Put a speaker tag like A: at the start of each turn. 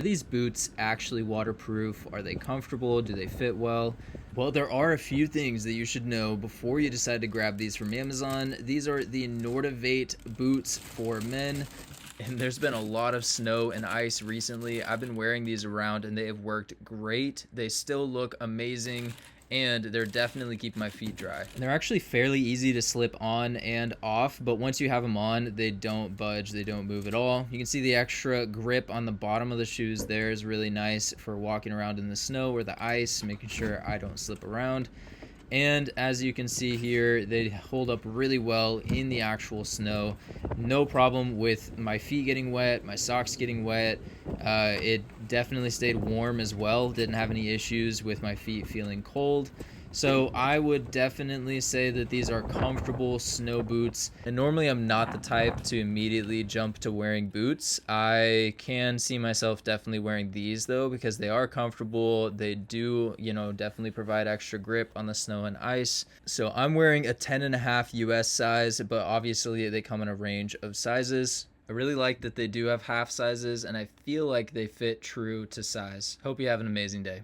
A: Are these boots actually waterproof? Are they comfortable? Do they fit well? Well, there are a few things that you should know before you decide to grab these from Amazon. These are the Nordiv8 boots for men. And there's been a lot of snow and ice recently. I've been wearing these around and they have worked great. They still look amazing and they're definitely keeping my feet dry. And they're actually fairly easy to slip on and off, but once you have them on, they don't budge, they don't move at all. You can see the extra grip on the bottom of the shoes there is really nice for walking around in the snow or the ice, making sure I don't slip around. And as you can see here, they hold up really well in the actual snow. No problem with my feet getting wet, my socks getting wet. It definitely stayed warm as well. Didn't have any issues with my feet feeling cold. So I would definitely say that these are comfortable snow boots. And normally I'm not the type to immediately jump to wearing boots. I can see myself definitely wearing these though, because they are comfortable. They do, definitely provide extra grip on the snow and ice. So I'm wearing a 10.5 US size, but obviously they come in a range of sizes. I really like that they do have half sizes and I feel like they fit true to size. Hope you have an amazing day.